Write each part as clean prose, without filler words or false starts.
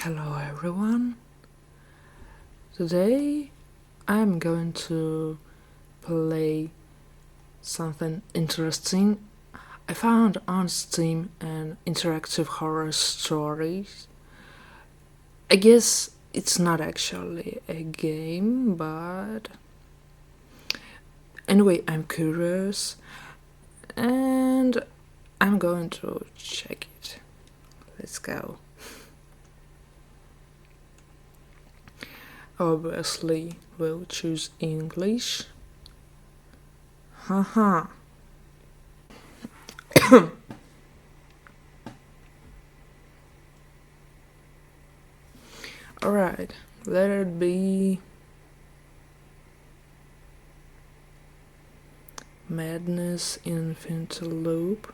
Hello everyone. Today I'm going to play something interesting. I found on Steam an interactive horror story. I guess it's not actually a game, but anyway, I'm curious and I'm going to check it. Let's go. Obviously, we'll choose English. Haha. Alright, let it be Madness Infinite Loop.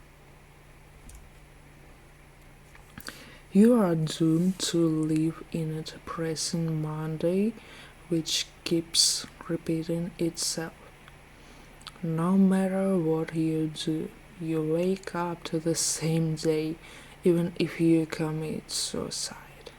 You are doomed to live in a depressing Monday which keeps repeating itself. No matter what you do, you wake up to the same day even if you commit suicide.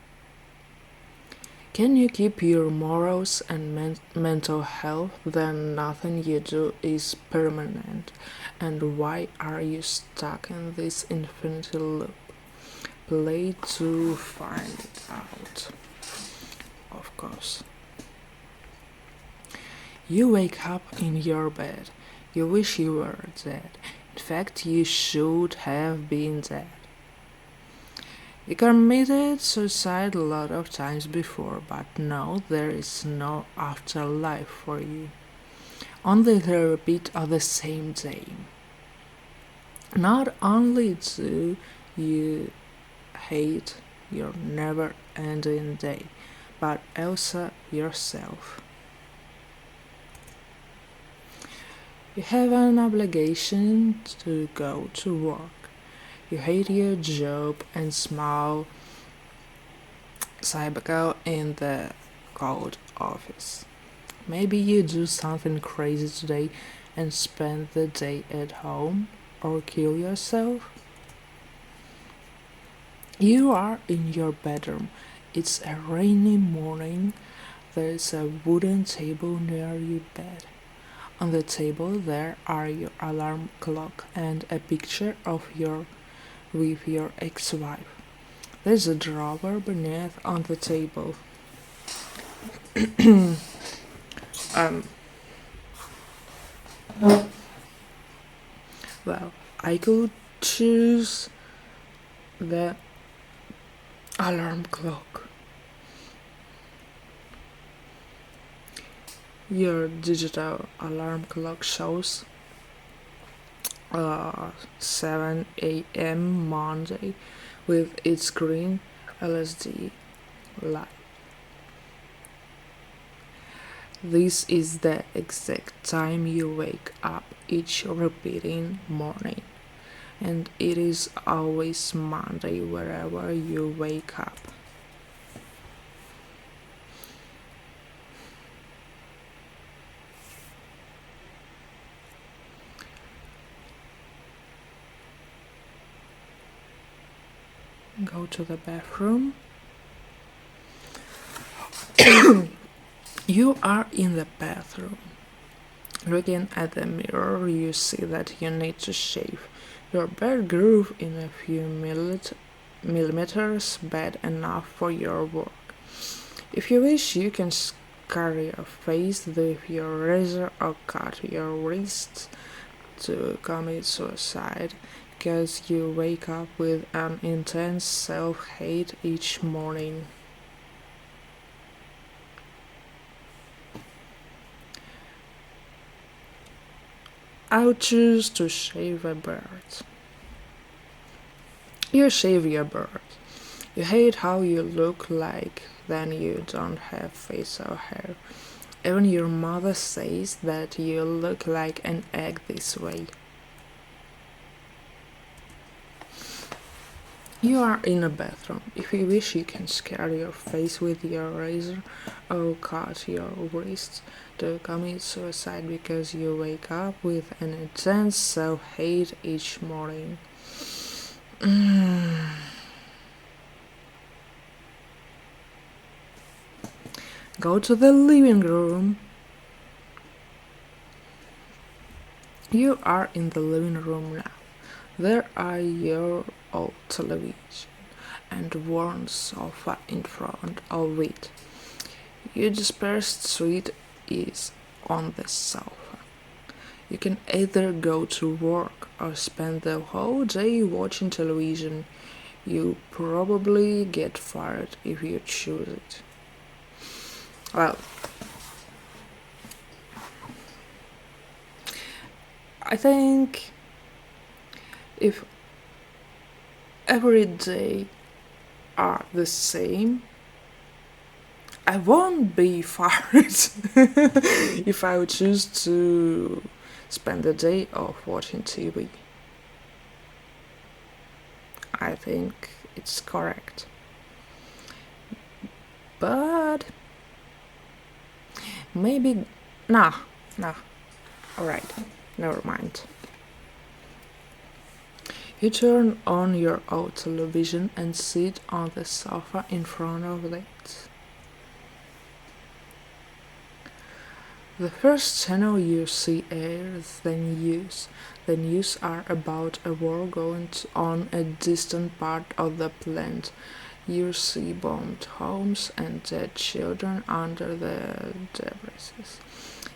Can you keep your morals and mental health? Then nothing you do is permanent. And why are you stuck in this infinite loop? Play to find it out. Of course. You wake up in your bed. You wish you were dead. In fact, you should have been dead. You committed suicide a lot of times before, but now there is no afterlife for you. Only the repeat of the same day. Not only do you hate your never-ending day, but also yourself. You have an obligation to go to work. You hate your job and smile cybergirl in the cold office. Maybe you do something crazy today and spend the day at home or kill yourself. You are in your bedroom. It's a rainy morning. There is a wooden table near your bed. On the table there are your alarm clock and a picture of your ex-wife. There's a drawer beneath on the table. Well, I could choose the alarm clock. Your digital alarm clock shows 7 a.m. Monday with its green LSD light. This is the exact time you wake up each repeating morning, and it is always Monday wherever you wake up. Go to the bathroom. You are in the bathroom. Looking at the mirror, you see that you need to shave. Your beard grew in a few millimeters, bad enough for your work. If you wish, you can scar your face with your razor or cut your wrists to commit suicide because you wake up with an intense self-hate each morning. I would choose to shave a beard. You shave your beard. You hate how you look like, then you don't have face or hair. Even your mother says that you look like an egg this way. You are in a bathroom. If you wish, you can scar your face with your razor or cut your wrists to commit suicide because you wake up with an intense self-hate each morning. Go to the living room. You are in the living room now. There are your old television and worn sofa in front of it. Your dispersed suite is on the sofa. You can either go to work or spend the whole day watching television. You probably get fired if you choose it. Well, I think if every day are the same, I won't be fired if I would choose to spend the day off watching TV. I think it's correct. But maybe. Nah. Alright, never mind. You turn on your old television and sit on the sofa in front of it. The first channel you see airs the news. The news are about a war going on a distant part of the planet. You see bombed homes and dead children under the debris.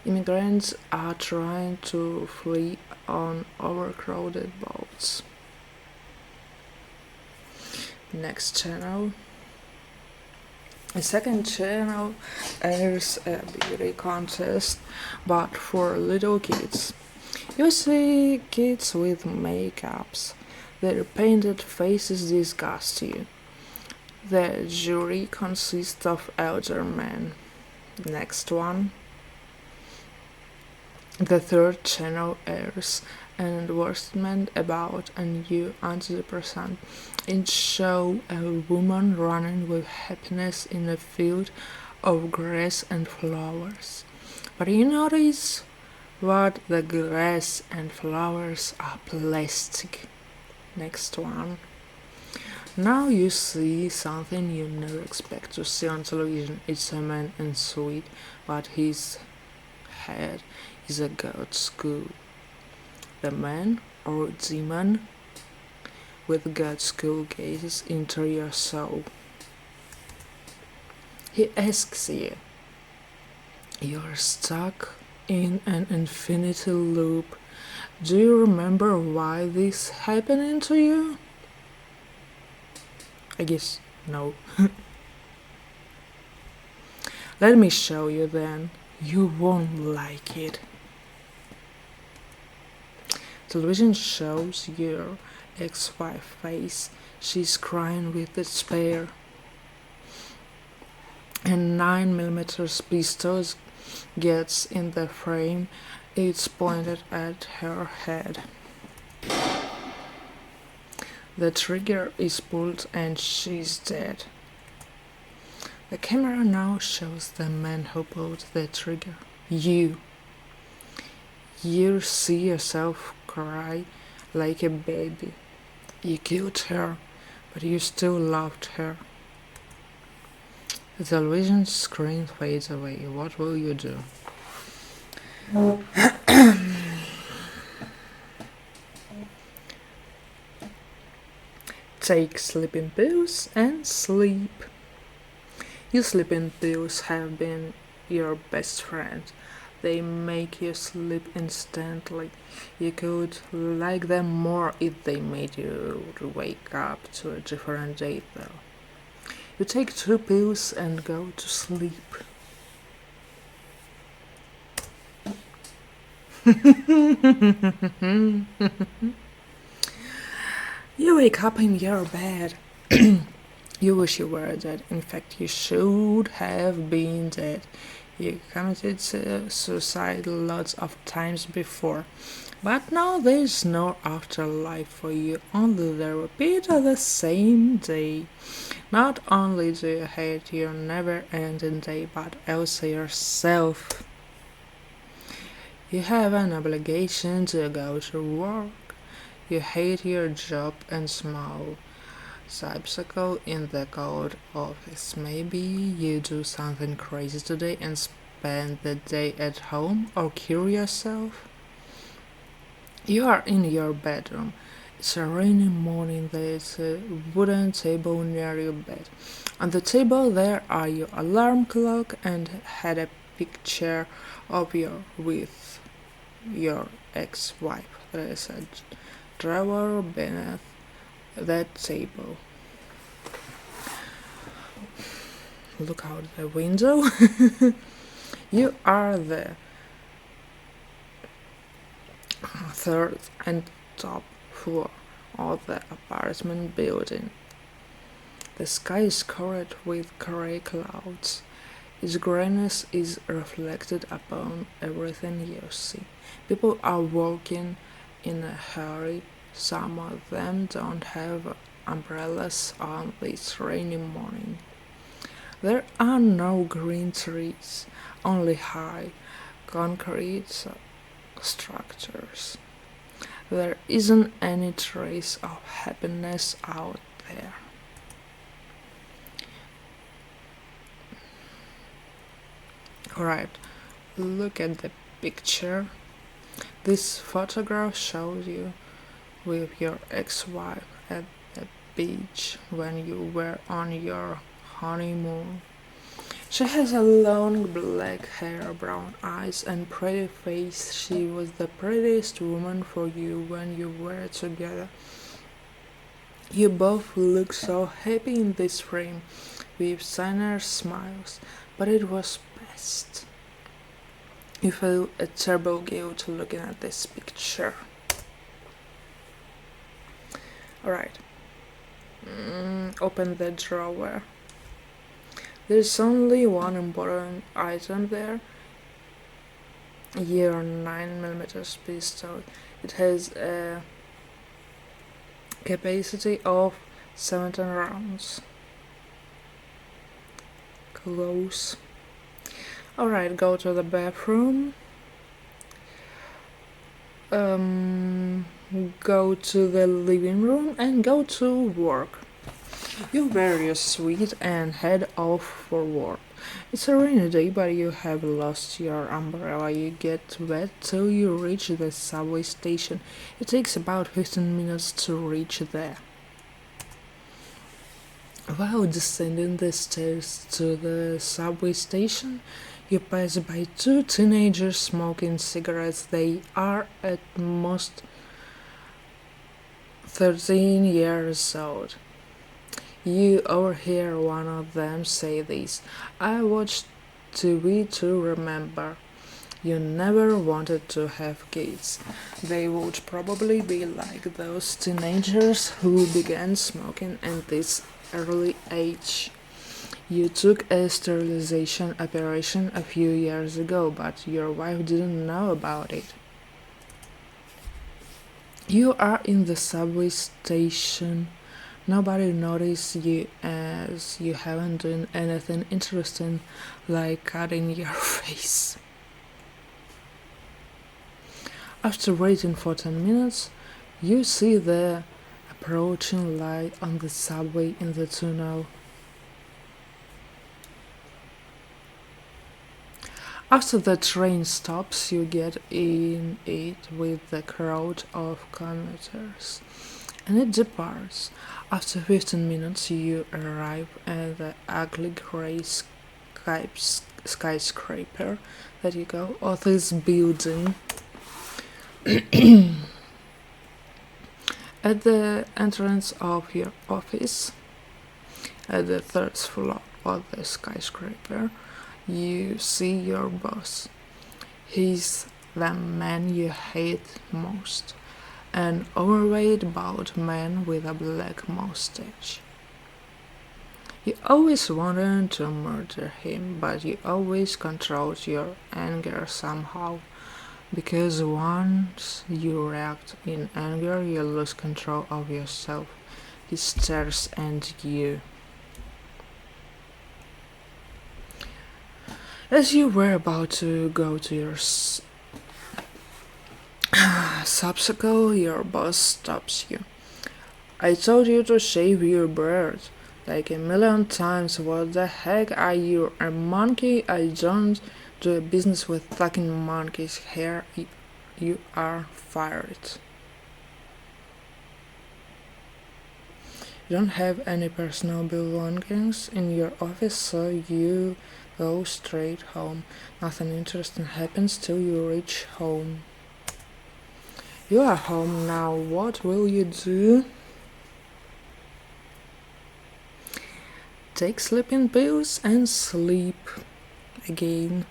Immigrants are trying to flee on overcrowded boats. Next channel. The second channel airs a beauty contest, but for little kids. You see kids with makeups. Their painted faces disgust you. The jury consists of elder men. Next one. The third channel airs an advertisement about a new antidepressant. It shows a woman running with happiness in a field of grass and flowers. But you notice what the grass and flowers are plastic. Next one. Now you see something you never expect to see on television. It's a man in suit, but his head is a goat skull. The man or demon with goat skull gazes into your soul. He asks you. You're stuck in an infinity loop. Do you remember why this happened to you? I guess no. Let me show you then. You won't like it. Television shows your ex-wife face. She's crying with despair. A 9mm pistol gets in the frame. It's pointed at her head. The trigger is pulled and she's dead. The camera now shows the man who pulled the trigger. You see yourself cry like a baby. You killed her, but you still loved her. The television screen fades away. What will you do? Take sleeping pills and sleep. Your sleeping pills have been your best friend. They make you sleep instantly. You could like them more if they made you wake up to a different day though. You take 2 pills and go to sleep. You wake up in your bed. You wish you were dead. In fact, you should have been dead. You committed suicide lots of times before. But now there's no afterlife for you, only the repeat of the same day. Not only do you hate your never-ending day, but also yourself. You have an obligation to go to work. You hate your job and smile. Subcycle in the code office. Maybe you do something crazy today and spend the day at home or kill yourself. You are in your bedroom. It's a rainy morning. There's a wooden table near your bed. On the table there are your alarm clock and had a picture of you with your ex-wife. There is a drawer beneath that table. Look out the window. You are the third and top floor of the apartment building. The sky is covered with gray clouds. Its grayness is reflected upon everything you see. People are walking in a hurry. Some of them don't have umbrellas on this rainy morning. There are no green trees, only high concrete structures. There isn't any trace of happiness out there. Alright, look at the picture. This photograph shows you with your ex-wife at the beach when you were on your honeymoon. She has a long black hair, brown eyes, and pretty face. She was the prettiest woman for you when you were together. You both look so happy in this frame, with sincere smiles, but it was past. You feel a terrible guilt looking at this picture. Alright. Open the drawer. There's only one important item there. Your 9mm pistol. It has a capacity of 17 rounds. Close. Alright, go to the bathroom. Go to the living room and go to work. You wear your suit and head off for work. It's a rainy day, but you have lost your umbrella. You get wet till you reach the subway station. It takes about 15 minutes to reach there. While descending the stairs to the subway station, you pass by two teenagers smoking cigarettes. They are at most 13 years old. You overhear one of them say this: "I watched TV to remember. You never wanted to have kids." They would probably be like those teenagers who began smoking at this early age. You took a sterilization operation a few years ago, but your wife didn't know about it. You are in the subway station. Nobody noticed you as you haven't done anything interesting like cutting your face. After waiting for 10 minutes, you see the approaching light on the subway in the tunnel. After the train stops, you get in it with the crowd of commuters, and it departs. After 15 minutes, you arrive at the ugly gray skyscraper that you go office building. At the entrance of your office, at the third floor of the skyscraper, you see your boss. He's the man you hate most, an overweight bald man with a black mustache. You always wanted to murder him, but you always controlled your anger somehow, because once you react in anger, you lose control of yourself. He stares at you. As you were about to go to your subcycle, your boss stops you. I told you to shave your beard like a million times. What the heck are you, a monkey? I don't do business with fucking monkeys here. You are fired. You don't have any personal belongings in your office, so you go straight home. Nothing interesting happens till you reach home. You are home now. What will you do? Take sleeping pills and sleep again.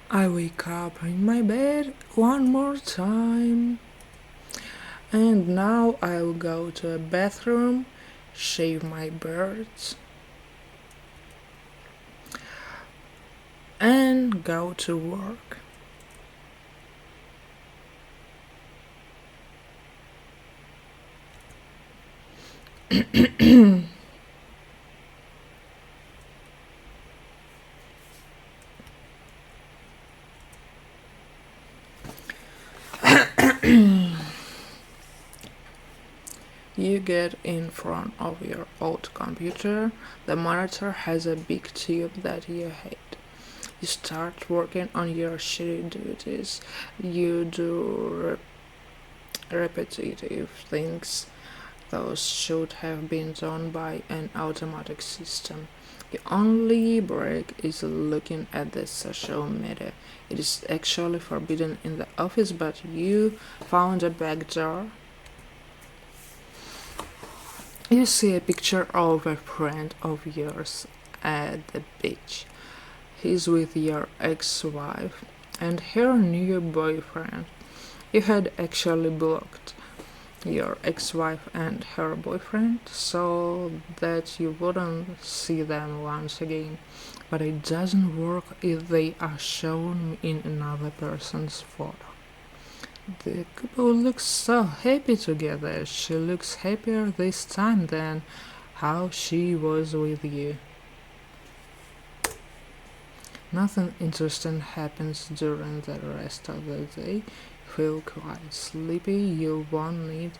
I wake up in my bed one more time. And now I'll go to a bathroom, shave my birds, and go to work. You get in front of your old computer. The monitor has a big tube that you hate. You start working on your shitty duties. You do repetitive things those should have been done by an automatic system. The only break is looking at the social media. It is actually forbidden in the office, but you found a back door. You see a picture of a friend of yours at the beach. He's with your ex-wife and her new boyfriend. You had actually blocked your ex-wife and her boyfriend so that you wouldn't see them once again. But it doesn't work if they are shown in another person's photo. The couple looks so happy together. She looks happier this time than how she was with you. Nothing interesting happens during the rest of the day. Feel quite sleepy. You won't need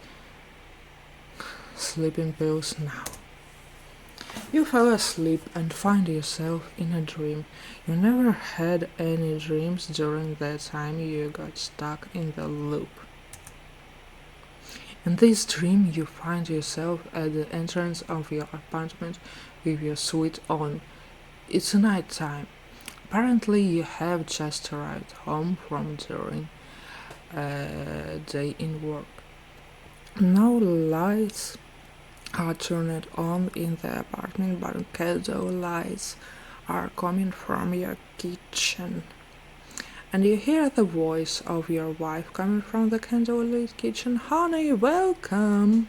sleeping pills now. You fell asleep and find yourself in a dream. You never had any dreams during that time you got stuck in the loop. In this dream, you find yourself at the entrance of your apartment with your suit on. It's night time. Apparently, you have just arrived home from during a day in work. No lights are turned on in the apartment, but candle lights are coming from your kitchen. And you hear the voice of your wife coming from the candlelit kitchen. Honey, welcome!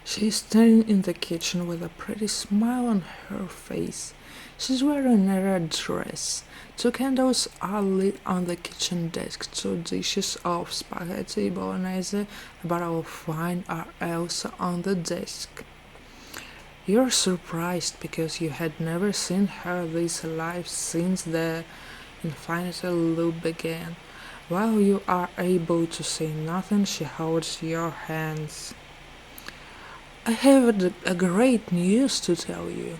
She's standing in the kitchen with a pretty smile on her face. She's wearing a red dress. 2 candles are lit on the kitchen desk. 2 dishes of spaghetti bolognese, a bottle of wine are also on the desk. You're surprised because you had never seen her this alive since the infinity loop began. While you are able to say nothing, she holds your hands. I have a great news to tell you.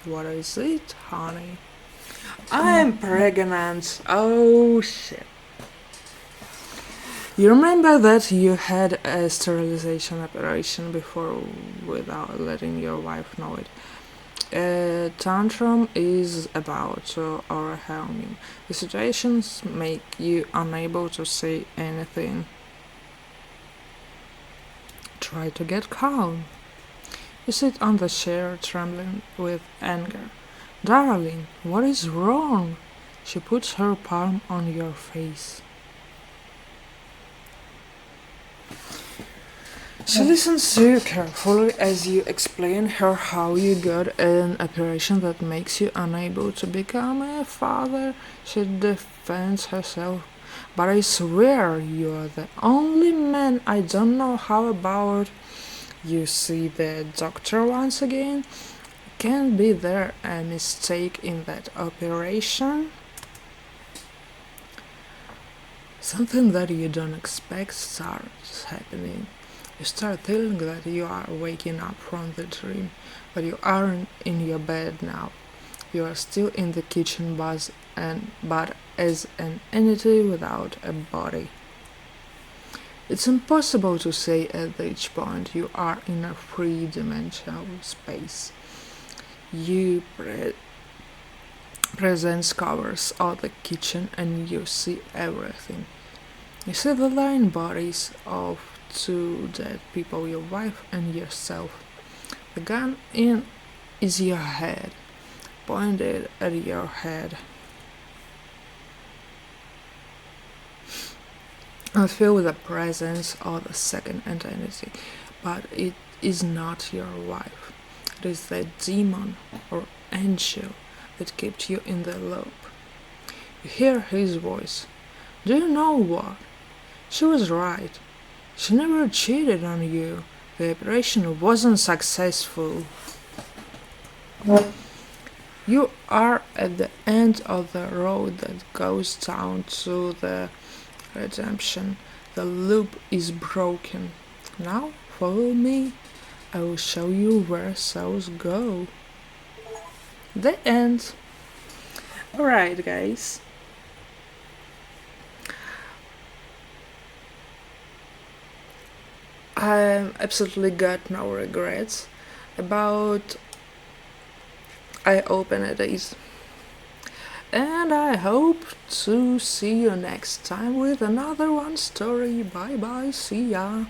What is it, honey? I'm pregnant. Oh shit. You remember that you had a sterilization operation before without letting your wife know it. A tantrum is about to overwhelm you. The situations make you unable to say anything. Try to get calm. You sit on the chair, trembling with anger. Darling, what is wrong? She puts her palm on your face. She listens to you carefully as you explain her how you got an operation that makes you unable to become a father. She defends herself. But I swear you are the only man I don't know how about. You see the doctor once again? Can be there a mistake in that operation? Something that you don't expect starts happening. You start feeling that you are waking up from the dream, but you aren't in your bed now. You are still in the kitchen but as an entity without a body. It's impossible to say at each point you are in a three-dimensional space. You presence covers all the kitchen and you see everything. You see the lying bodies of two dead people, your wife and yourself. The gun is your head, pointed at your head. I feel the presence of the second entity, but it is not your wife. It is the demon or angel that kept you in the loop. You hear his voice. Do you know what? She was right. She never cheated on you. The operation wasn't successful. You are at the end of the road that goes down to the redemption. The loop is broken. Now follow me. I will show you where souls go. The end. Alright, guys. I absolutely got no regrets about I open it. And I hope to see you next time with another one story. Bye bye, see ya.